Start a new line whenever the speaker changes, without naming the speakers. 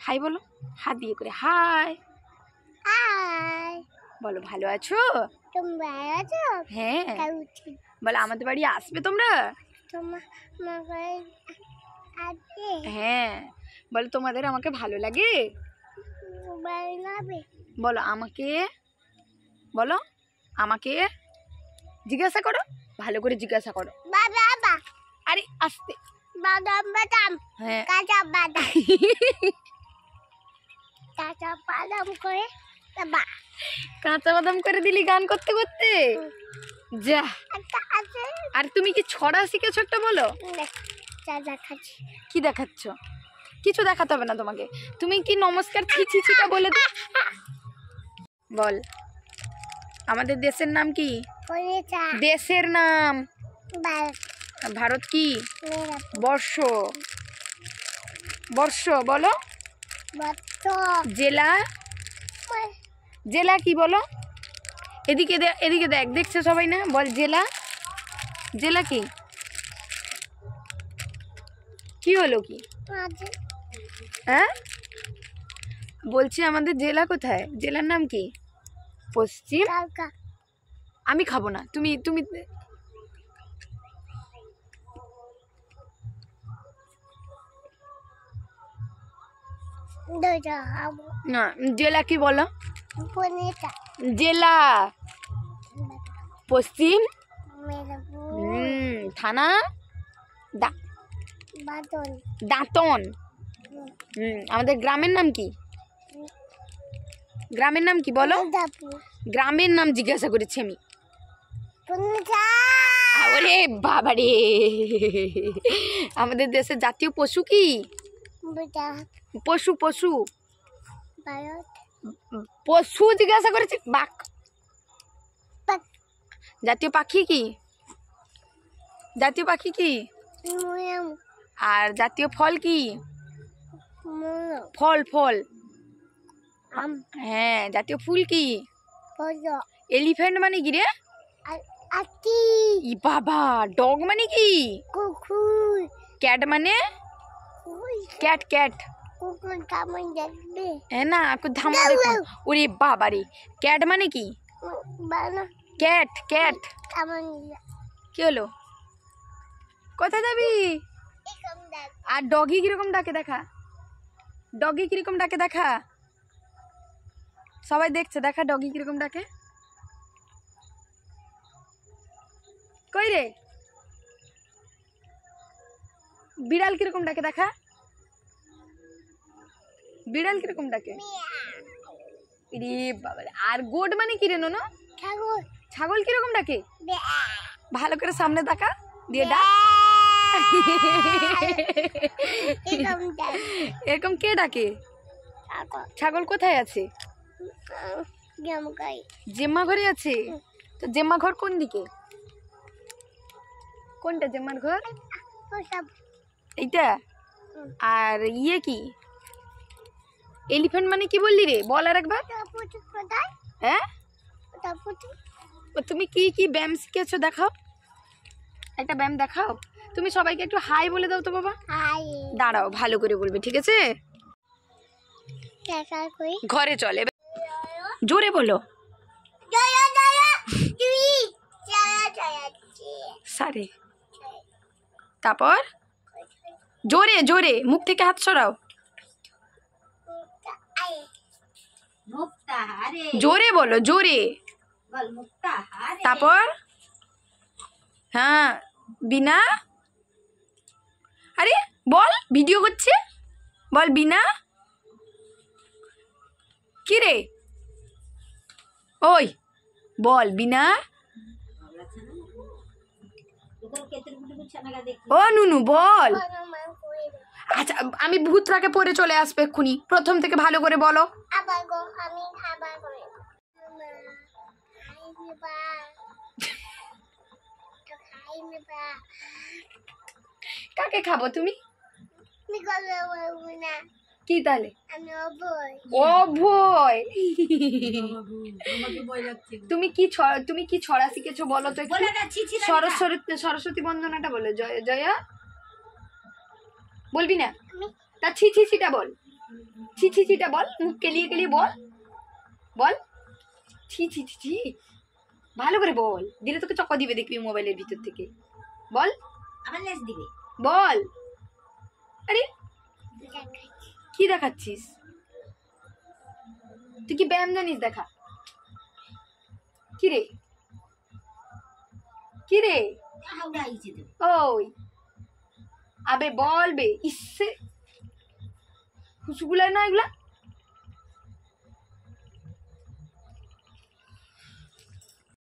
High বলো, হাত দিয়ে করে হাই।
হাই,
বলো ভালো আছো?
তুমি ভালো আছো?
হ্যাঁ। বলো আমাদের বাড়ি আসবে তোমরা? হ্যাঁ। বলো তোমাদের আমাকে ভালো লাগে? বলো আমাকে, বলো আমাকে জিজ্ঞাসা করো, ভালো করে জিজ্ঞাসা করো। আরে আস্তে।
বাদাম বাদাম,
হ্যাঁ
কাঁচা বাদাম, কাঁচা বাদাম করে বাবা,
কাঁচা বাদাম করে দিলি গান করতে করতে। যা। আর তুমি কি ছড়া শিখেছো একটা বলো? কি দেখাচ্ছ? কিছু দেখাতে হবে না তোমাকে, তুমি কি নমস্কার ছি ছি ছিটা বলে দাও। বল আমাদের দেশের নাম কি? দেশের নাম ভারত কি? বর্ষ। বর্ষ বলো। জেলা, জেলা কি বলো? এদিকে এদিকে দেখ, দেখছে সবাই না? বল জেলা, জেলা কি? কি হলো কি? হ্যাঁ বলছি আমাদের জেলা কোথায়? জেলার নাম কি? পশ্চিম। আমি খাবো না, তুমি তুমি না। জেলা কি বলো? জেলা পশ্চিম। থানা দাঁতন। আমাদের গ্রামের নাম কি? গ্রামের নাম কি বলো? গ্রামের নাম জিজ্ঞাসা করেছি আমি। ওরে বাবা রে, আমাদের দেশের জাতীয় পশু কি? পশু পশু পশু জিজ্ঞাসা করেছি। বাঘ। জাতীয় পাখি কি? জাতীয় পাখি কি? আর জাতীয় ফল কি? ফল ফল। হ্যাঁ জাতীয় ফুল কি? এলিফ্যান্ট মানে কি রে? ই বাবা। ডগ মানে কি? ক্যাট মানে? Cat cat. না ধামা দেখো। ওরে বাবা রে, ক্যাট মানে কি? Cat cat. কি হলো? কোথায় যাবি? আর ডগি কিরকম ডাকে দেখা? ডগি কিরকম ডাকে দেখা? সবাই দেখছে, দেখা ডগি কিরকম ডাকে। কই রে? বিড়াল কিরকম ডাকে দেখা? বিড়াল কিরকম ডাকে? রে বাবা। আর গোট মানে কি রে ননো? ছাগল কিরকম ডাকে? ভালো করে সামনে দেখা দিয়ে ডাক। এরকম কে ডাকে? ছাগল কোথায় আছে? জেম্মা ঘরে আছে। তো জেম্মা ঘর কোন দিকে? কোনটা জেম্মার ঘর? এইটা। আর ইয়ে কি? এলিফ্যান্ট মানে কি বললি রে? বল আর একবার। হ্যাঁ তুমি কি কি ব্যায়াম শিখেছো দেখাও, একটা ব্যায়াম দেখাও। তুমি সবাইকে একটু হাই বলে দাও তো বাবা। দাঁড়াও ভালো করে বলবে, ঠিক আছে? ঘরে চলে জোরে বলো। সারে। তারপর জোরে জোরে, মুখ থেকে হাত সরাও। জোরে বলো জোরে। তারপর হ্যাঁ বিনা। আরে বল, ভিডিও করছে। বল বিনা। কি রে? ওই বল বিনা। ও নুনু বল। আচ্ছা আমি ভূতটাকে পরে চলে আসবে এক্ষুনি, প্রথম থেকে ভালো করে বলো। কাকে খাবো তুমি? কি তাহলে? অভয়। তুমি কি ছড়া শিখেছো বলো তো? সরস্বতী বন্দনাটা বলো। জয়া বলবি না? তা ছি ছি ছিটা বল। ছি ছি ছিটা বল, মুখ কেলিয়ে কেলিয়ে বল, বল ছি ছি ছি ছি, ভালো করে বল, দিলে তোকে চক্কর দিবে দেখবি মোবাইলের ভিতর থেকে। বল,
আবার লেজ দিবে।
বল। আরে কি দেখাচ্ছিস তুই? কি ব্যায়াম জানিস? দেখা। কি রে, কি রে? ওই আবে বল বে, ইসে খুশগুলা না এগুলা।